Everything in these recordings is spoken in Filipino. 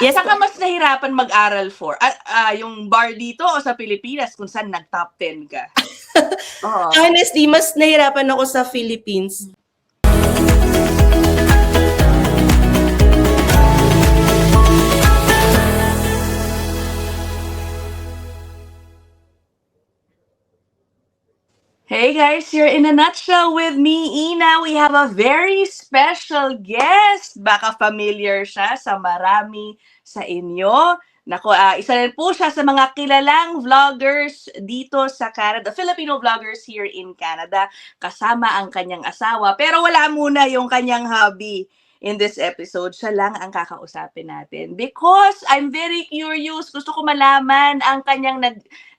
Yes Saan ka po. mas nahirapan mag-aral for? Yung bar dito o sa Pilipinas kung saan nag-top 10 ka? Oo. Honestly, mas nahirapan ako sa Philippines. Hey guys, you're in a nutshell with me, Ina. We have a very special guest. Baka familiar siya sa marami sa inyo. Nako, isa rin po siya sa mga kilalang vloggers dito sa Canada, Filipino vloggers here in Canada, kasama ang kanyang asawa. Pero wala muna yung kanyang hobby. In this episode, siya lang ang kakausapin natin. Because I'm very curious, gusto ko malaman ang kanyang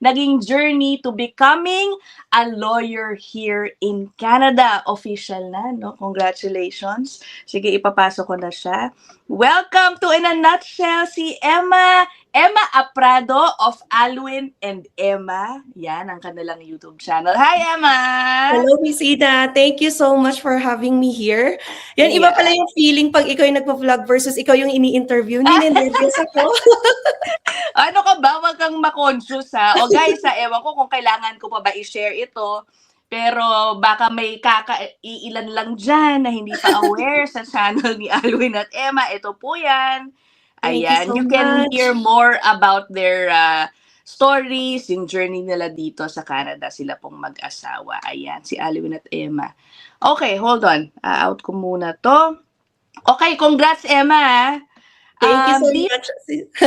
naging journey to becoming a lawyer here in Canada. Official na, no? Congratulations. Sige, ipapasok ko na siya. Welcome to In a Nutshell, si Emma Aprado of Alwin and Emma. Yan, ang kanilang YouTube channel. Hi, Emma! Hello, Miss Ida. Thank you so much for having me here. Yan, iba pala yung feeling pag ikaw yung nagpa-vlog versus ikaw yung ini-interview. Nininervyos ako. Ano ka ba? Huwag kang ma-conscious, ha? O guys, ewan ko kung kailangan ko pa ba i-share ito. Pero baka may iilan lang dyan na hindi pa aware sa channel ni Alwin at Emma. Ito po yan. Ayan, you can hear more about their stories, yung journey nila dito sa Canada. Sila pong mag-asawa. Ayan, si Alwin at Emma. Okay, hold on. Out ko muna to. Okay, congrats, Emma. Thank you so much.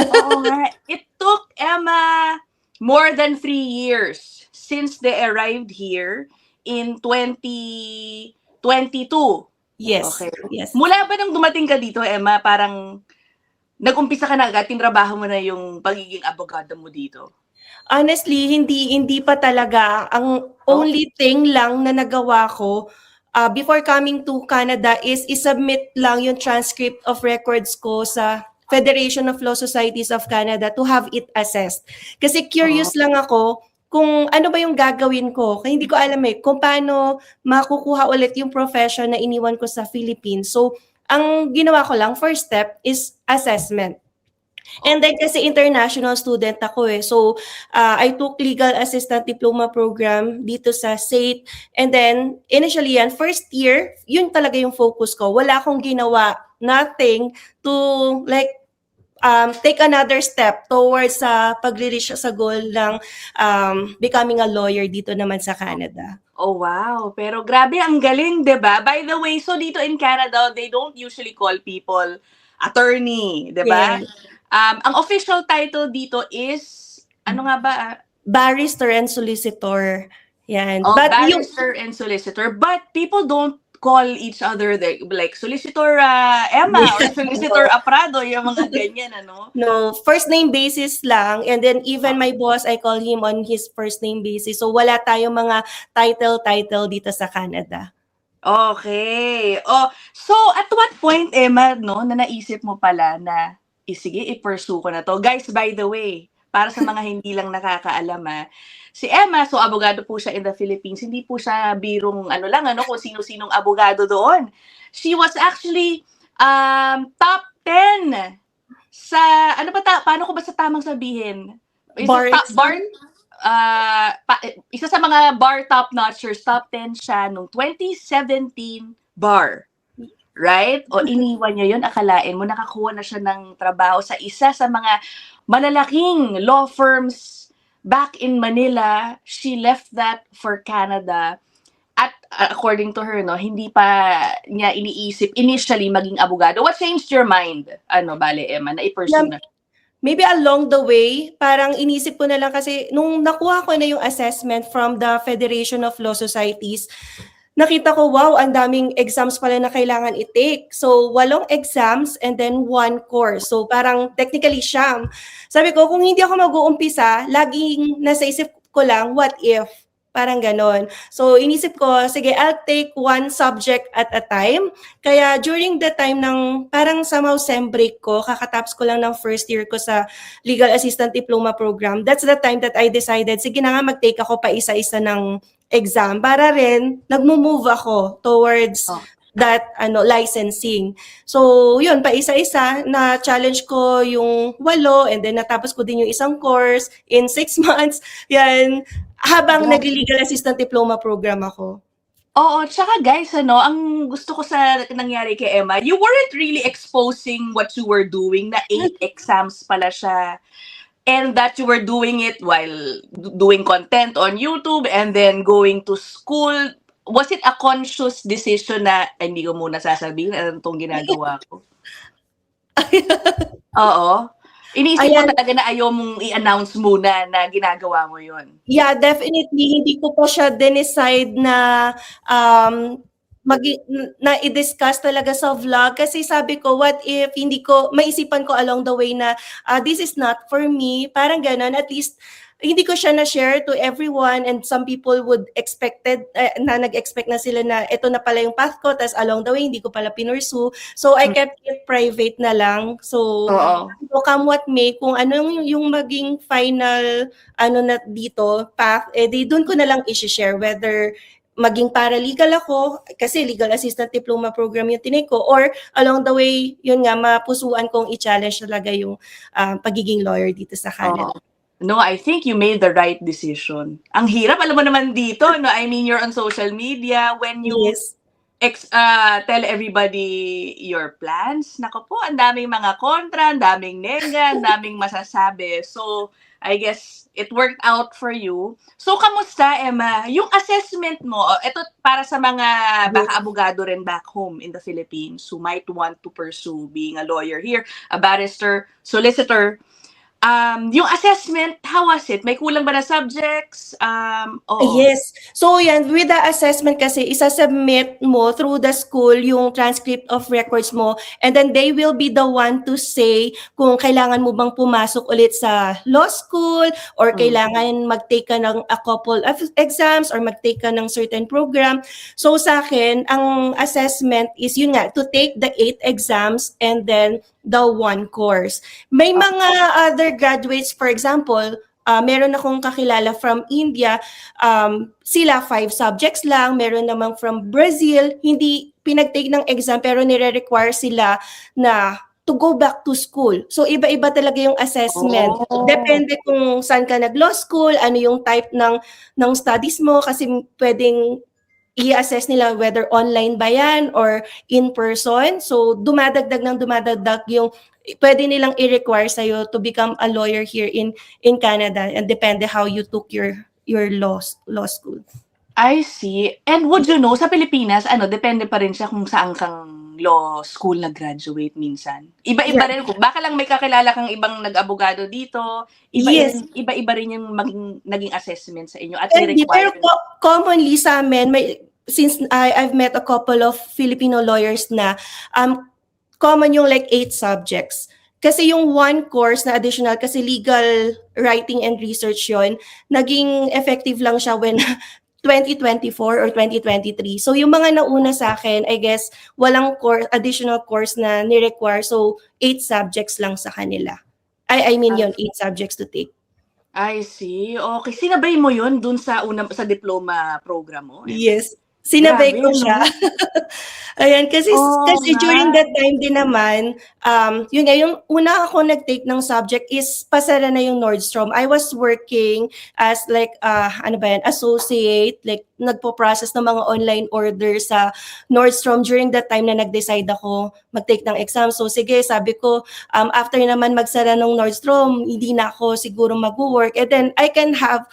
Oo nga. It took Emma more than 3 years since they arrived here in 2022. Yes. Okay. Yes. Mula ba nang dumating ka dito, Emma, parang nag-umpisa ka na agad, tinrabaho mo na yung pagiging abogado mo dito? Honestly, hindi pa talaga. Ang only thing lang na nagawa ko before coming to Canada is isubmit lang yung transcript of records ko sa Federation of Law Societies of Canada to have it assessed. Kasi curious lang ako kung ano ba yung gagawin ko. Kaya hindi ko alam kung paano makukuha ulit yung profession na iniwan ko sa Philippines. So, ang ginawa ko lang, first step is assessment. And then kasi international student ako So, I took legal assistant diploma program dito sa SAIT. And then, initially first year, yun talaga yung focus ko. Wala akong ginawa, nothing to take another step towards pag-reach sa goal ng becoming a lawyer dito naman sa Canada. Oh, wow. Pero grabe, ang galing, diba? By the way, so dito in Canada, they don't usually call people attorney, diba? Yes. Ang official title dito is, ano nga ba? Barrister and solicitor. Yan. Oh, barrister and solicitor. But people don't call each other like Solicitor Emma or Solicitor Aprado, yung mga ganyan, ano? No, first name basis lang. And then even my boss, I call him on his first name basis. So wala tayong mga title dito sa Canada. Okay. Oh, so at what point, Emma, no, na naisip mo pala na, sige, i-pursue ko na to. Guys, by the way, para sa mga hindi lang nakakaalam, si Emma, so abogado po siya in the Philippines. Hindi po siya birong kung sino-sinong abogado doon. She was actually top 10 sa, paano ko ba sa tamang sabihin? Isa sa mga bar top-notchers, top 10 siya nung 2017 bar. Right? O iniwan niya yun, akalain mo, nakakuha na siya ng trabaho sa isa sa mga malalaking law firms back in Manila. She left that for Canada. At according to her, no, hindi pa niya iniisip initially maging abogado. What changed your mind? Emma, na i-pursue na? Maybe along the way, parang inisip ko na lang kasi nung nakuha ko na yung assessment from the Federation of Law Societies, nakita ko, wow, ang daming exams pala na kailangan i-take. So, 8 exams and then 1 course. So, parang technically siyam. Sabi ko, kung hindi ako mag-uumpisa, laging nasa isip ko lang, what if? Parang ganon. So, inisip ko, sige, I'll take 1 subject at a time. Kaya during the time ng parang somehow sem break ko, kakatapos ko lang ng first year ko sa Legal Assistant Diploma Program, that's the time that I decided, sige na nga, mag-take ako pa isa-isa ng exam para rin nagmo-move ako towards that licensing. So, yun, pa isa-isa, na-challenge ko yung 8 and then natapos ko din yung isang course in 6 months. Yan, habang Grabe. nag-legal assistant diploma program ako. Oo, tsaka guys, ang gusto ko sa nangyari kay Emma, you weren't really exposing what you were doing, na 8 exams pala siya. And that you were doing it while doing content on YouTube and then going to school. Was it a conscious decision na, "Ay, hindi ko muna sasabihin ano itong ginagawa ko"? Oo. Iniisip mo Ayan. talaga na ayaw mong i-announce muna na ginagawa mo yun? Yeah, definitely. Hindi ko po siya decide na na i-discuss talaga sa vlog kasi sabi ko, what if hindi ko, maisipan ko along the way na this is not for me, parang ganun, at least hindi ko siya na-share to everyone and some people would na nag-expect na sila na ito na pala yung path ko, tas along the way hindi ko pala pinursu. So I kept it private na lang. So, Oo. come what may, kung ano yung maging final na dito, path, doon ko na lang i-share whether maging paralegal ako, kasi legal assistant diploma program yung tinake ko, or along the way, yun nga, mapusuan kong i-challenge talaga yung pagiging lawyer dito sa Canada. No, I think you made the right decision. Ang hirap, alam mo naman dito, no? I mean, you're on social media, when you Yes. tell everybody your plans, nako po, ang daming mga kontra, ang daming nega, ang daming masasabi. So, I guess it worked out for you. So, kamusta, Emma? Yung assessment mo, ito para sa mga baka abogado rin back home in the Philippines who might want to pursue being a lawyer here, a barrister, solicitor. Yung assessment, how was it? May kulang ba na subjects? Oo. Yes. So yan, with the assessment kasi, isasubmit mo through the school yung transcript of records mo, and then they will be the one to say kung kailangan mo bang pumasok ulit sa law school or kailangan mag-take ka ng a couple of exams or mag-take ka ng certain program. So sa akin, ang assessment is yun nga, to take the 8 exams and then the 1 course. May mga other graduates, for example, meron akong kakilala from India, sila 5 subjects lang. Meron namang from Brazil, hindi pinag-take ng exam pero nire-require sila na to go back to school. So iba-iba talaga yung assessment. Depende kung saan ka nag-law school, ano yung type ng studies mo, kasi pwedeng i-assess nila whether online ba yan or in person. So dumadagdag yung pwede nilang i-require sa'yo to become a lawyer here in Canada, and depende how you took your law school. I see. And would you know, sa Pilipinas, depende pa rin siya kung saan kang law school nag-graduate minsan. Iba-iba rin. Baka lang may kakilala kang ibang nag-abogado dito, iba-iba rin yung naging assessment sa inyo at Pero i-require. commonly sa amin, since I've met a couple of Filipino lawyers na common yung like 8 subjects. Kasi yung 1 course na additional, kasi legal writing and research yon, naging effective lang siya when 2024 or 2023. So yung mga nauna sa akin, I guess, walang additional course na ni-require. So 8 subjects lang sa kanila. I mean yun, 8 subjects to take. I see. Okay. Sinabay mo yun dun sa diploma program mo? Yes. Sinabay Grabe, ko siya. Ayan, kasi during that time din naman, yun nga, yung una ako nag-take ng subject is pasara na yung Nordstrom. I was working as like, associate, like nagpo-process ng mga online orders sa Nordstrom during that time na nag-decide ako mag-take ng exam. So sige, sabi ko, after naman magsara ng Nordstrom, hindi na ako siguro mag-work. And then I can have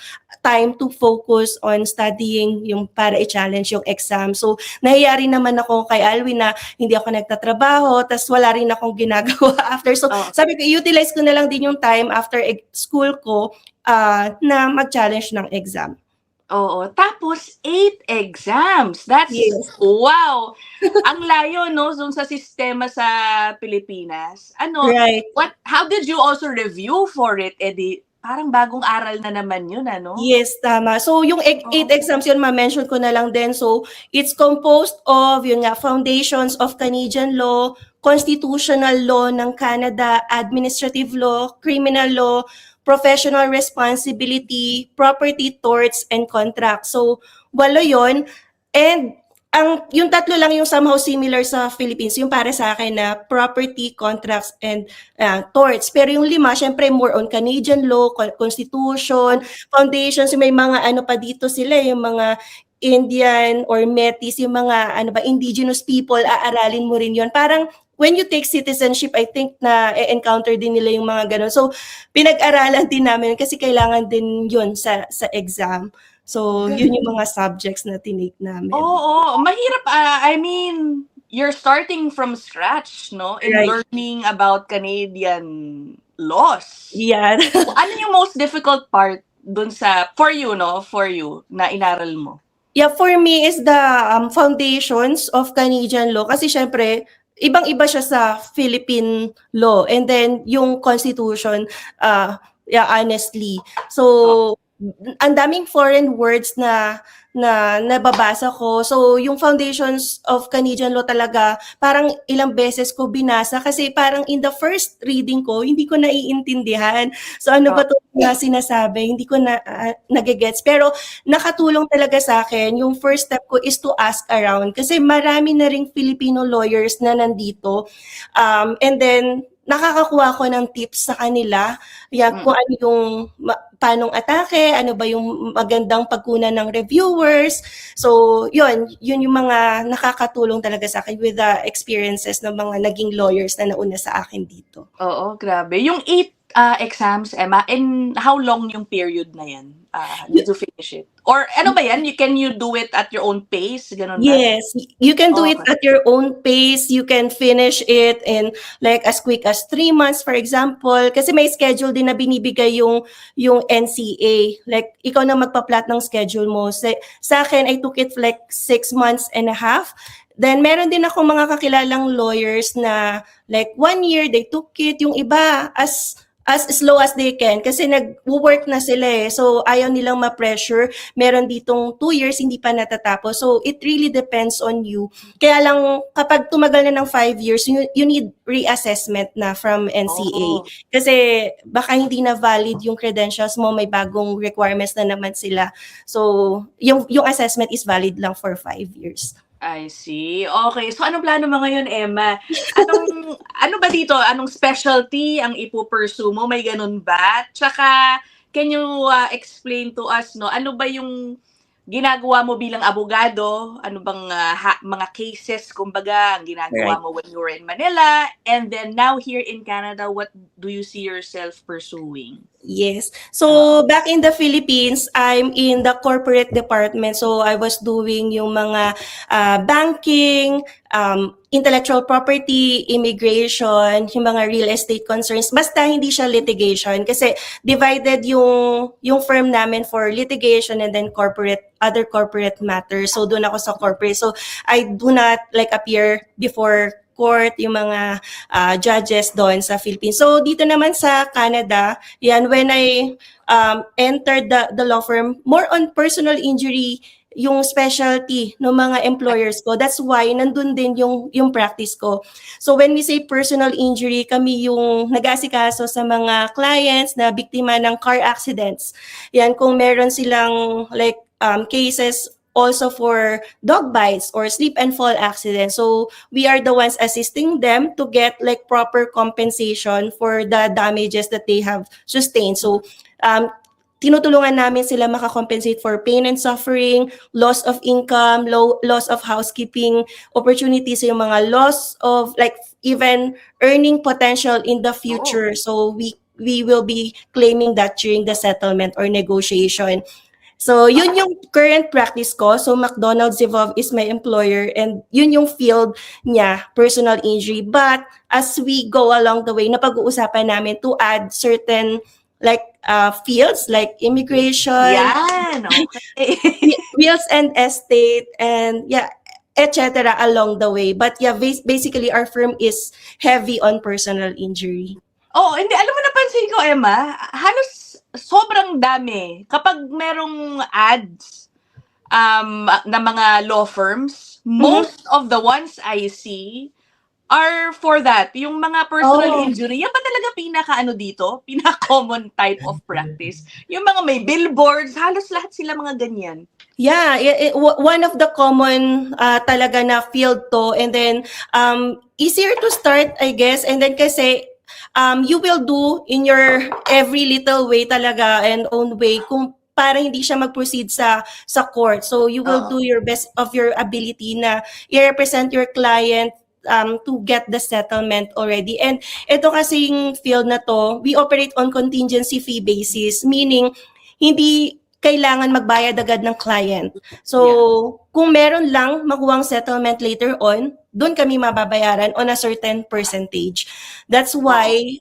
time to focus on studying yung para i-challenge yung exam. So, nahiya rin naman ako kay Alwin na hindi ako nagtatrabaho, tas wala rin akong ginagawa after. So, sabi ko, utilize ko na lang din yung time after school ko na mag-challenge ng exam. Oo. Tapos, 8 exams. That's, wow! Ang layo, no? Dun sa sistema sa Pilipinas. Right. How did you also review for it, Eddie? Parang bagong aral na naman yun, ano? Yes, tama. So, yung 8 exams yun, ma-mention ko na lang din. So, it's composed of, yun nga, foundations of Canadian law, constitutional law ng Canada, administrative law, criminal law, professional responsibility, property torts, and contracts. So, walo yun. And yung tatlo lang yung somehow similar sa Philippines, yung para sa akin na property, contracts, and torts. Pero yung lima, syempre more on Canadian law, constitution, foundations, may mga ano pa dito sila, yung mga Indian or Metis, yung mga ano ba, indigenous people, aaralin mo rin yon. Parang when you take citizenship, I think na encounter din nila yung mga ganun. So, pinag-aralan din namin kasi kailangan din yun sa exam. So, yun yung mga subjects na tinake namin. Oo, mahirap. I mean, you're starting from scratch, no? In Right. learning about Canadian laws. Yeah. Ano yung most difficult part dun sa, for you, na inaral mo? Yeah, for me is the foundations of Canadian law kasi syempre ibang-iba siya sa Philippine law and then yung constitution yeah, honestly. So ang daming foreign words na nababasa ko. So yung foundations of Canadian law talaga parang ilang beses ko binasa kasi parang in the first reading ko hindi ko naiintindihan. So ano ba 'to na sinasabi? Hindi ko na nagegets. Pero nakatulong talaga sa akin. Yung first step ko is to ask around kasi marami na ring Filipino lawyers na nandito. And then nakakakuha ko ng tips sa kanila. Kung ano yung paanong atake, ano ba yung magandang pagkunan ng reviewers. So, yun yung mga nakakatulong talaga sa akin with the experiences ng mga naging lawyers na nauna sa akin dito. Oo, grabe. Yung 8 exams, Emma, and how long yung period na yan? Did you finish it? Or ano ba yan? Can you do it at your own pace? Ganun ba? Yes, you can do it Okay. at your own pace. You can finish it in like as quick as 3 months, for example. Kasi may schedule din na binibigay yung NCA. Like, ikaw na magpa-plot ng schedule mo. Sa akin, I took it for like 6 months and a half. Then, meron din ako mga kakilalang lawyers na like 1 year, they took it. Yung iba, as slow as they can kasi nag-work na sila eh. So, ayaw nilang ma-pressure. Meron ditong 2 years, hindi pa natatapos. So, it really depends on you. Kaya lang, kapag tumagal na ng 5 years, you need reassessment na from NCA. Kasi baka hindi na valid yung credentials mo, may bagong requirements na naman sila. So, yung assessment is valid lang for 5 years. I see. Okay. So, anong plano mo ngayon, Emma? Ano ba dito? Anong specialty ang ipupursue mo? May ganun ba? Tsaka, can you explain to us, no? Ano ba yung ginagawa mo bilang abogado? Ano bang mga cases, kumbaga, ang ginagawa mo when you were in Manila? And then, now here in Canada, what do you see yourself pursuing? Yes. So, back in the Philippines, I'm in the corporate department. So, I was doing yung mga banking, intellectual property, immigration, yung mga real estate concerns. Basta hindi siya litigation kasi divided yung firm namin for litigation and then other corporate matters. So, doon ako sa corporate. So, I do not like appear before court, yung mga judges doon sa Philippines. So, dito naman sa Canada, yan, when I entered the law firm, more on personal injury yung specialty ng mga employers ko. That's why nandun din yung practice ko. So, when we say personal injury, kami yung nag-aasikaso sa mga clients na biktima ng car accidents. Yan, kung meron silang like cases also for dog bites or slip and fall accidents. So we are the ones assisting them to get like proper compensation for the damages that they have sustained. So tinutulungan namin sila makakompensate for pain and suffering, loss of income, loss of housekeeping opportunities, yung mga loss of like even earning potential in the future. So we will be claiming that during the settlement or negotiation. So, yun yung current practice ko. So, McDonald's Evolve is my employer and yun yung field niya, personal injury. But, as we go along the way, napag-uusapan namin to add certain like fields like immigration, Yan, okay. wills and estate, and yeah, etc. along the way. But yeah, basically our firm is heavy on personal injury. Oo, hindi. Alam mo, napansin ko, Emma, halos sobrang dami. Kapag merong ads na mga law firms, most of the ones I see are for that. Yung mga personal Oh. injury, yan ba talaga pinaka-common type of practice? Yung mga may billboards, halos lahat sila mga ganyan. Yeah, one of the common talaga na field to, and then easier to start, I guess, and then kasi you will do in your every little way talaga and own way kung para hindi siya mag-proceed sa court. So you will do your best of your ability na i-represent your client to get the settlement already. And ito kasing field na to, we operate on contingency fee basis, meaning hindi kailangan magbayad agad ng client. So, kung meron lang makuwang settlement later on, doon kami mababayaran on a certain percentage. That's why,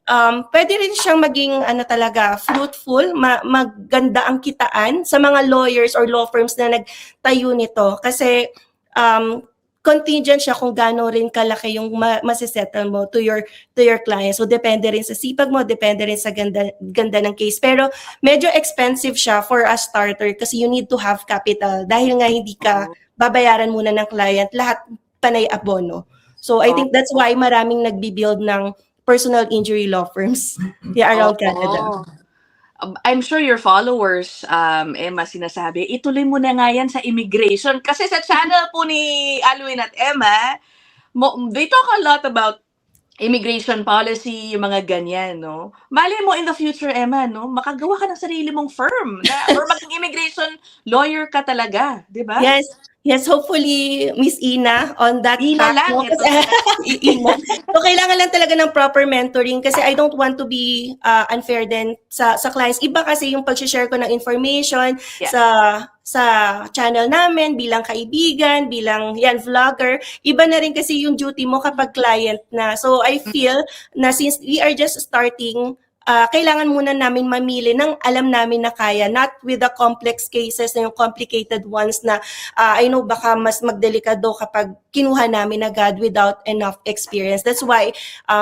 pwede rin siyang maging talaga fruitful, maganda ang kitaan sa mga lawyers or law firms na nagtayo nito. Kasi, contingent siya kung gaano rin kalaki yung masisettle mo to your client. So depende rin sa sipag mo, depende rin sa ganda ng case. Pero medyo expensive siya for a starter kasi you need to have capital dahil nga hindi ka babayaran muna ng client lahat panay abono. So I think that's why maraming nagbi-build ng personal injury law firms around Canada. I'm sure your followers, Emma, sinasabi, ituloy mo na nga yan sa immigration. Kasi sa channel po ni Alwin at Emma, they talk a lot about immigration policy, yung mga ganyan, no? Mali mo in the future, Emma, no? Makagawa ka ng sarili mong firm or maging immigration lawyer ka talaga, di ba? Yes, hopefully, Miss Ina, on that Ina track. lang. No? Ina. So, kailangan lang talaga ng proper mentoring kasi I don't want to be unfair din sa clients. Iba kasi yung pag-share ko ng information sa channel namin bilang kaibigan, bilang vlogger. Iba na rin kasi yung duty mo kapag client na. So, I feel na since we are just starting, kailangan muna namin mamili ng alam namin na kaya, not with the complex cases na yung complicated ones na I know baka mas magdelikado kapag kinuha namin agad without enough experience. That's why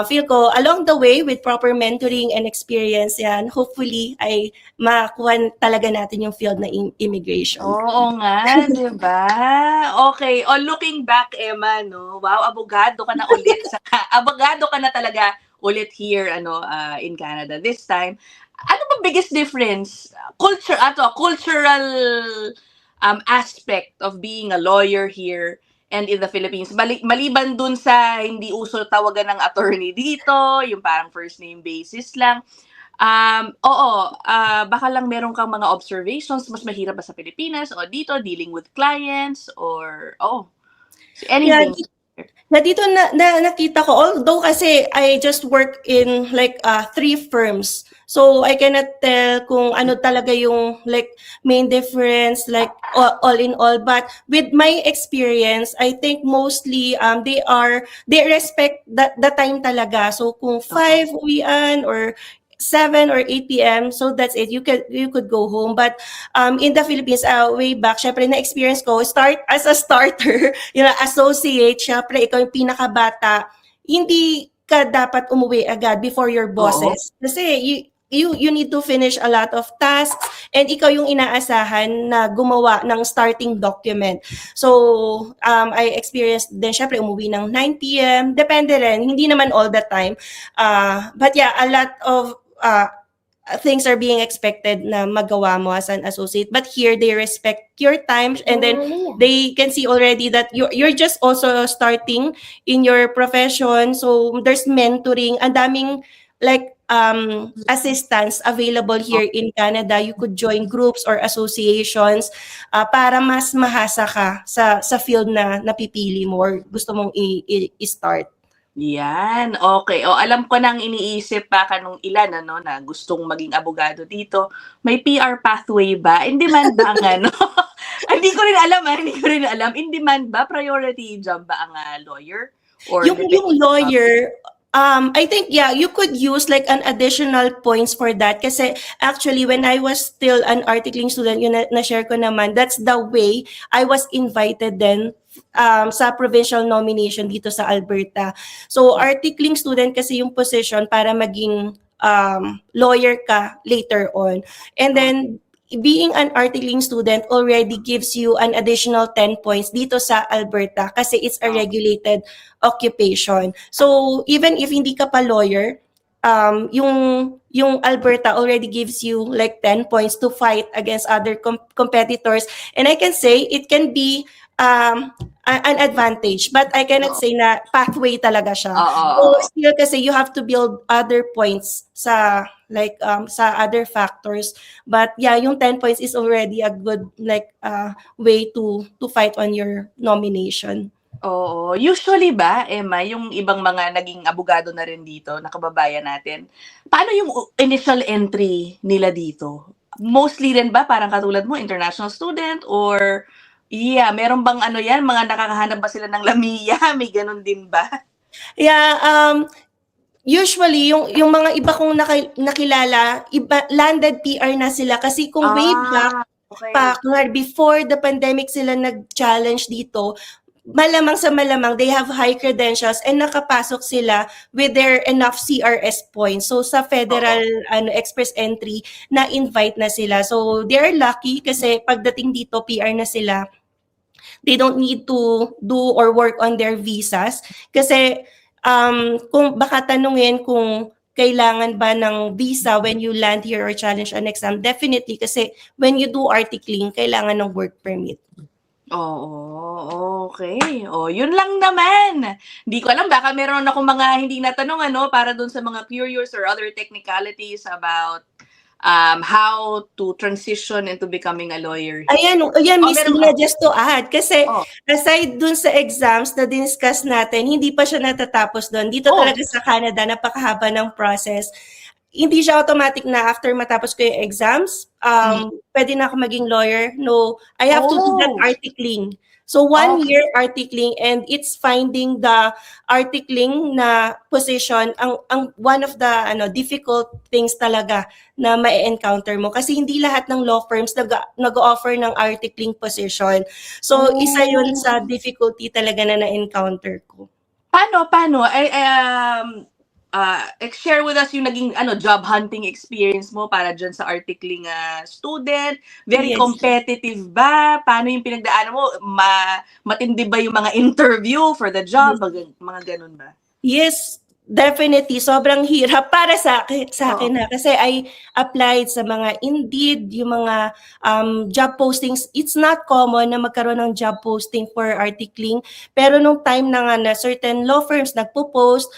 feel ko along the way with proper mentoring and experience hopefully ay makuha talaga natin yung field na immigration. Oo nga, di ba? Okay. Looking back, Emma, no? Wow, abogado ka na ulit. Abogado ka na talaga ulit here in Canada this time. Ano ba biggest difference? Cultural aspect of being a lawyer here and in the Philippines. Maliban dun sa hindi uso tawagan ng attorney dito, yung parang first name basis lang. Baka lang meron kang mga observations, mas mahirap ba sa Pilipinas o dito dealing with clients or anything? Dito na nakita ko, although kasi I just work in like 3 firms. So I cannot tell kung ano talaga yung like main difference like all in all, but with my experience, I think mostly they respect the time talaga. So kung 5 uwian or 7 or 8 p.m. So that's it. You could go home. But in the Philippines, way back, syempre na-experience ko, start as a starter, associate, syempre ikaw yung pinakabata, hindi ka dapat umuwi agad before your bosses. Kasi you need to finish a lot of tasks and ikaw yung inaasahan na gumawa ng starting document. So, I experienced din, syempre, umuwi ng 9 p.m. Depende rin, hindi naman all the time. But yeah, a lot of things are being expected na magawa mo as an associate. But here, they respect your time and then they can see already that you're just also starting in your profession. So, there's mentoring. Ang daming like assistance available here in Canada. You could join groups or associations para mas mahasa ka sa field na napipili mo or gusto mong i-start. Yan, okay. Alam ko nang iniisip pa kanong ilan na gustong maging abogado dito. May PR pathway ba? In demand ba ang Hindi ko rin alam. In demand ba? Priority job ba ang lawyer? Or yung lawyer, I think, you could use like an additional points for that. Kasi actually, when I was still an articling student, yun na-share ko naman, that's the way I was invited then sa provincial nomination dito sa Alberta. So, articling student kasi yung position para maging lawyer ka later on. And then, being an articling student already gives you an additional 10 points dito sa Alberta kasi it's a regulated occupation. So even if hindi ka pa lawyer, yung Alberta already gives you like 10 points to fight against other competitors. And I can say it can be an advantage, but I cannot say na pathway talaga siya. So still kasi you have to build other points sa like sa other factors. But yeah, yung 10 points is already a good like way to fight on your nomination. Oo. Usually ba, Emma, yung ibang mga naging abogado na rin dito, na kababayan natin, paano yung initial entry nila dito? Mostly rin ba, parang katulad mo, international student? Or, yeah, meron bang ano yan, mga nakakahanap ba sila ng Lamia? May ganun din ba? Yeah, usually yung mga iba kong nakilala, iba, landed PR na sila kasi kung way back okay. pa, before the pandemic sila nag-challenge dito, malamang sa malamang they have high credentials and nakapasok sila with their enough CRS points. So sa federal express entry na invite na sila. So they are lucky kasi pagdating dito PR na sila. They don't need to do or work on their visas kasi kung baka tanungin kung kailangan ba ng visa when you land here or challenge an exam, definitely kasi when you do articling, kailangan ng work permit. Oo, okay. Yun lang naman. Hindi ko alam, baka meron akong mga hindi natanong para dun sa mga curious or other technicalities about how to transition into becoming a lawyer. Ayan, Miss Ina, just to add, kasi aside dun sa exams na diniscuss natin, hindi pa siya natatapos dun. Dito talaga sa Canada, napakahaba ng process. Hindi siya automatic na after matapos ko yung exams, pwede na ako maging lawyer. No, I have to do that articling. So 1 year articling and it's finding the articling na position ang one of the difficult things talaga na ma-encounter mo kasi hindi lahat ng law firms nag-offer ng articling position. So isa 'yun sa difficulty talaga na na-encounter ko. Paano? Share with us yung naging job hunting experience mo para dyan sa articling student. Very competitive ba? Paano yung pinagdaanan mo? Matindi ba yung mga interview for the job? Mga ganun ba? Yes, definitely. Sobrang hirap para sa akin na kasi I applied sa mga Indeed, yung mga job postings. It's not common na magkaroon ng job posting for articling. Pero nung time na nga na certain law firms nagpo-post,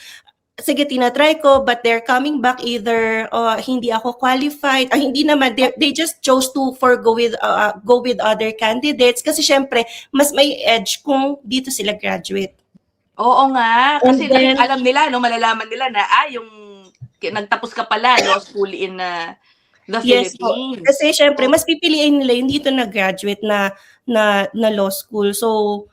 sige, tinatry ko, but they're coming back either hindi ako qualified, hindi naman, they just chose to go with other candidates kasi syempre, mas may edge kung dito sila graduate. Oo nga, kasi then, alam nila, malalaman nila na, yung nagtapos ka pala law school in the Philippines. Kasi syempre, mas pipiliin nila yung dito na-graduate na law school. So,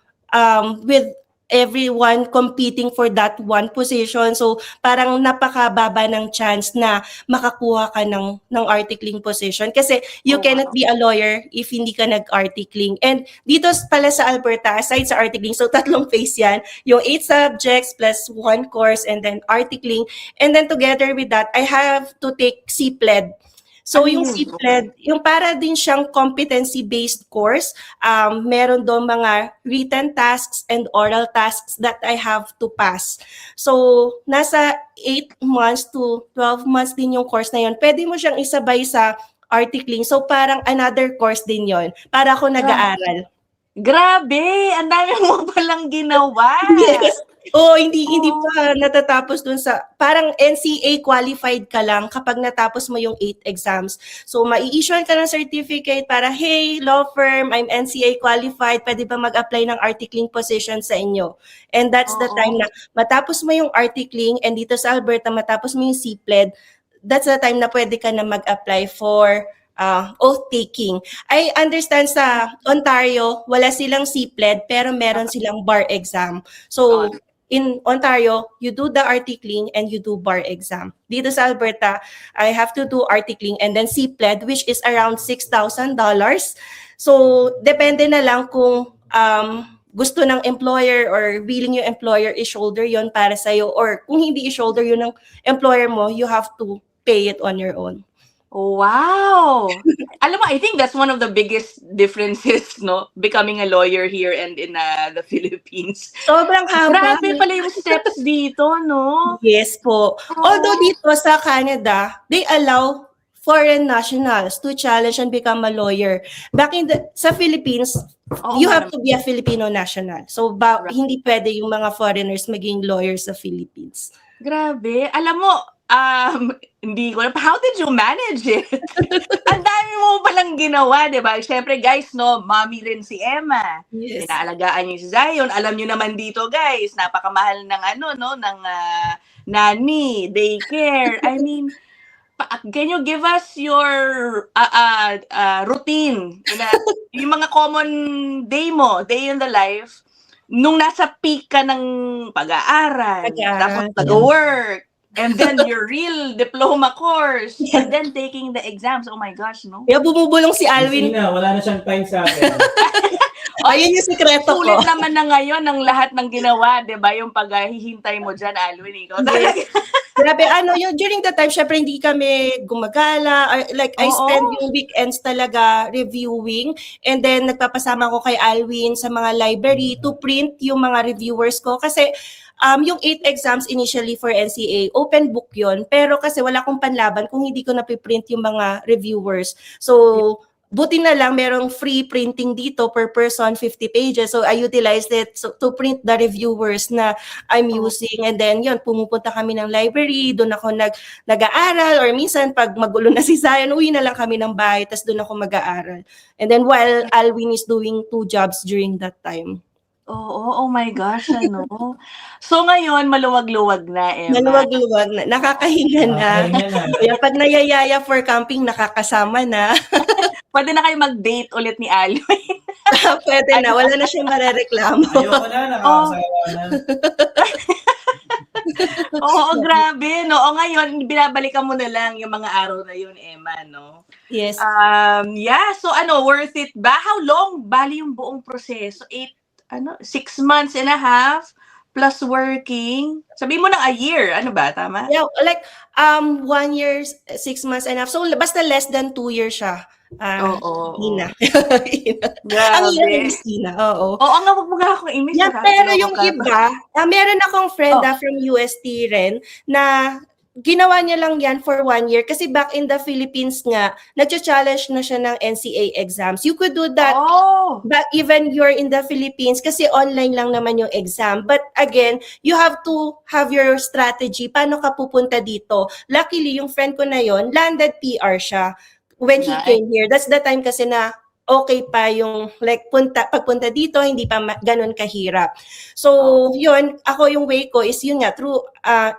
with everyone competing for that one position. So parang napakababa ng chance na makakuha ka ng articling position kasi you cannot be a lawyer if hindi ka nag-articling. And dito pala sa Alberta, aside sa articling, so 3 phase yan, yung 8 subjects plus 1 course and then articling. And then together with that, I have to take CPLED. So yung CPLED, yung para din siyang competency-based course, meron doon mga written tasks and oral tasks that I have to pass. So nasa 8 months to 12 months din yung course na yun. Pwede mo siyang isabay sa articling. So parang another course din yon para ako nag-aaral. Grabe! Ang dami mo palang ginawa! Yes. Hindi pa natatapos dun sa, parang NCA qualified ka lang kapag natapos mo yung 8 exams. So, mai-issue ka ng certificate para, hey, law firm, I'm NCA qualified, pwede ba mag-apply ng articling position sa inyo? And that's the time na matapos mo yung articling and dito sa Alberta, matapos mo yung CPLED, that's the time na pwede ka na mag-apply for oath-taking. I understand sa Ontario, wala silang CPLED pero meron silang bar exam. So, in Ontario, you do the articling and you do bar exam. Dito sa Alberta, I have to do articling and then CPLED, which is around $6,000. So, depende na lang kung gusto ng employer or willing yung employer i-shoulder yon para sa'yo or kung hindi i-shoulder yun ng employer mo, you have to pay it on your own. Wow! Alam mo, I think that's one of the biggest differences, no? Becoming a lawyer here and in the Philippines. Sobrang haba. Grabe pala yung steps dito, no? Yes po. Although dito sa Canada, they allow foreign nationals to challenge and become a lawyer. Back in sa Philippines, you have to be a Filipino national. So hindi pwede yung mga foreigners maging lawyers sa Philippines. Grabe. Alam mo, hindi ko, how did you manage it? Ang dami mo palang ginawa, di ba? Siyempre, guys, no, mommy rin si Emma. Yes. Pinaalagaan niyo si Zion. Alam niyo naman dito, guys, napakamahal ng ng nanny, daycare. I mean, can you give us your routine? Yung mga common day mo, day in the life, nung nasa peak ka ng pag-aaral, tapos nag-work, and then your real diploma course, and then taking the exams. Oh my gosh, no? Kaya bumubulong si Alwin. Wala na siyang time sa akin. Ayun yung sikreto ko. Sulit naman na ngayon ng lahat ng ginawa, di ba? Yung paghihintay mo dyan, Alwin, ikaw talaga. Grabe, yung during the time, syempre hindi kami gumagala. I spend yung weekends talaga reviewing. And then, nagpapasama ko kay Alwin sa mga library to print yung mga reviewers ko. Kasi, yung 8 exams initially for NCA, open book yon. Pero kasi wala akong panlaban kung hindi ko napiprint yung mga reviewers. So, buti na lang merong free printing dito per person, 50 pages. So, I utilized it to print the reviewers na I'm using. And then, yun, pumupunta kami ng library. Doon ako nag-aaral. Or minsan, pag magulo na si Zion, uwi na lang kami ng bahay. Tapos doon ako mag-aaral. And then, while Alwin is doing 2 jobs during that time. Oh my gosh, ano. So ngayon, maluwag-luwag na, Emma. Maluwag-luwag na. Nakakahinga na. Kaya pag nayayaya for camping, nakakasama na. Pwede na kayo mag-date ulit ni Alwin. Pwede na. Wala na siyang marereklamo. Ayoko na, nakakasawa na. Oo, grabe, no? O ngayon, binabalikan mo na lang yung mga araw na yun, Emma, no? Yes. Yeah, so worth it ba? How long bali yung buong proseso? 6 months and a half plus working. Sabihin mo na a year, ano ba, tama? Yeah, like 1 year, 6 months and a half. So basta less than 2 years siya. Ina. Ang year is Ina, oo. Oo nga, wag mo nga akong image. Yeah, pero yung iba, meron akong friend from UST rin na ginawa niya lang yan for 1 year kasi back in the Philippines nga, nag-challenge na siya ng NCA exams. You could do that but even you're in the Philippines kasi online lang naman yung exam. But again, you have to have your strategy. Paano ka pupunta dito? Luckily, yung friend ko na yon landed PR siya when he came here. That's the time kasi na okay pa yung like pagpunta dito, hindi pa ganun kahirap. So, yun, ako yung way ko is yun nga, through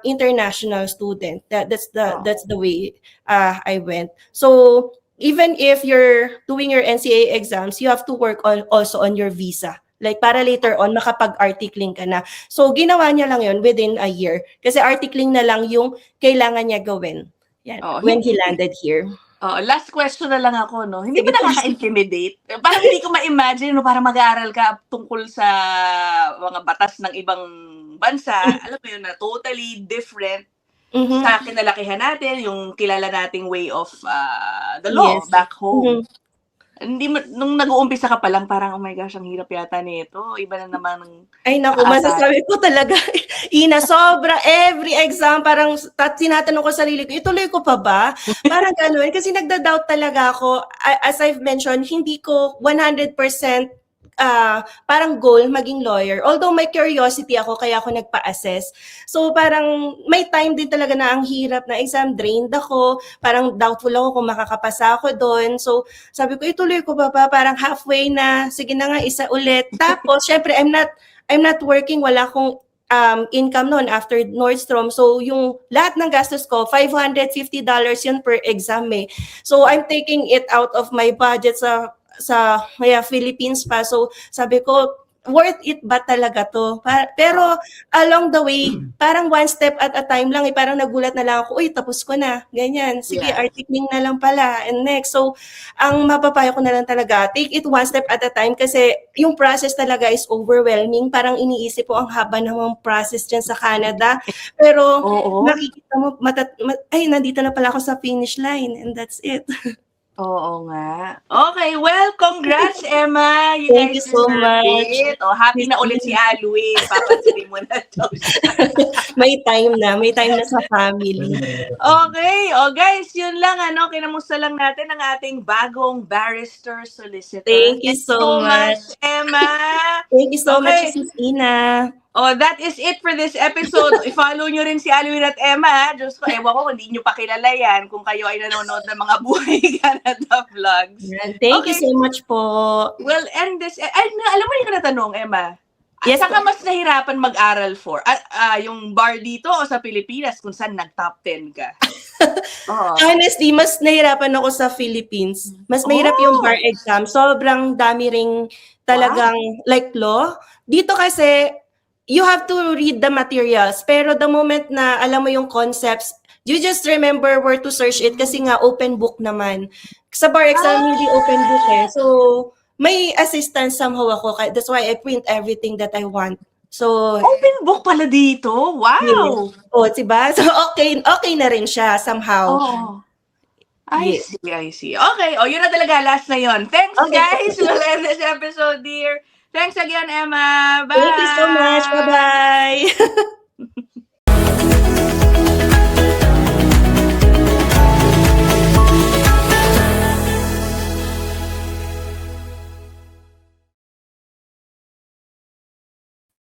international student. That's the way I went. So, even if you're doing your NCA exams, you have to work also on your visa. Like, para later on, makapag-articling ka na. So, ginawa niya lang yun within a year. Kasi articling na lang yung kailangan niya gawin. Yan, when he landed here. Last question na lang ako, no? Hindi ba nakaka-intimidate? Parang hindi ko ma-imagine, no? Parang mag-aaral ka tungkol sa mga batas ng ibang bansa. Alam mo yun, na totally different sa kinalakihan natin, yung kilala nating way of the law back home. Nung nag-uumpisa ka pa lang, parang, oh my gosh, ang hirap yata nito. Iba na naman ng... Ay, naku, masasabi ko talaga, Ina, sobra, every exam, parang tinatanong ko sarili ko, ituloy ko pa ba? Parang gano'n. Kasi nagda-doubt talaga ako. As I've mentioned, hindi ko 100% parang goal maging lawyer. Although may curiosity ako, kaya ako nagpa-assess. So parang may time din talaga na ang hirap na exam, drained ako, parang doubtful ako kung makakapasa ako doon. So sabi ko, ituloy ko ba? Parang halfway na, sige na nga, isa ulit. Tapos, syempre, I'm not working, wala akong income noon after Nordstrom. So, yung lahat ng gastos ko, $550 yun per exam eh. So, I'm taking it out of my budget sa Philippines pa. So, sabi ko, worth it ba talaga to? Pero along the way, parang one step at a time lang, parang nagulat na lang ako, uy, tapos ko na, ganyan. Sige, Yeah. articling na lang pala, and next. So, ang mapapayo ko na lang talaga, take it one step at a time kasi yung process talaga is overwhelming. Parang iniisip ko, ang haba namang process dyan sa Canada. Pero, Oo. nakikita mo, ay, nandito na pala ako sa finish line, and that's it. Oo nga. Okay, well, congrats, Emma. You Thank you guys so deserve much. it. Oh, happy na ulit si Alwin. Papansinin mo na to. May time na sa family. Okay, oh guys, yun lang ano, kinamusta lang natin ang ating bagong barrister solicitor. Thank you so much. Emma. Thank you so much, Okay. Sis Ina. Oh, that is it for this episode. I-follow nyo rin si Alwin at Emma. Diyos ko, ewan ko, hindi nyo pa kilala yan kung kayo ay nanonood ng mga Buhay Canada vlogs. Thank you Okay. so much po. Well, and this, alam mo yung natanong, Emma? Yes, Saan ka po. mas nahirapan mag-aral for? Yung bar dito o sa Pilipinas kung saan nag-top 10 ka? Oo. Honestly, mas nahirapan ako sa Philippines. Mas mahirap yung bar exam. Sobrang dami ring talagang like law. Dito kasi, you have to read the materials. Pero the moment na alam mo yung concepts, you just remember where to search it kasi nga open book naman. Sa bar exam, hindi open book eh. So, may assistance somehow ako. That's why I print everything that I want. So, Open book pala dito? Wow! oh, diba? So, okay na rin siya somehow. Oh. I Yes. see, I see. Okay, yun na talaga, last na yun. Thanks, Okay. guys! We'll end this episode here. Thanks again, Emma. Bye! Thank you so much. Bye-bye.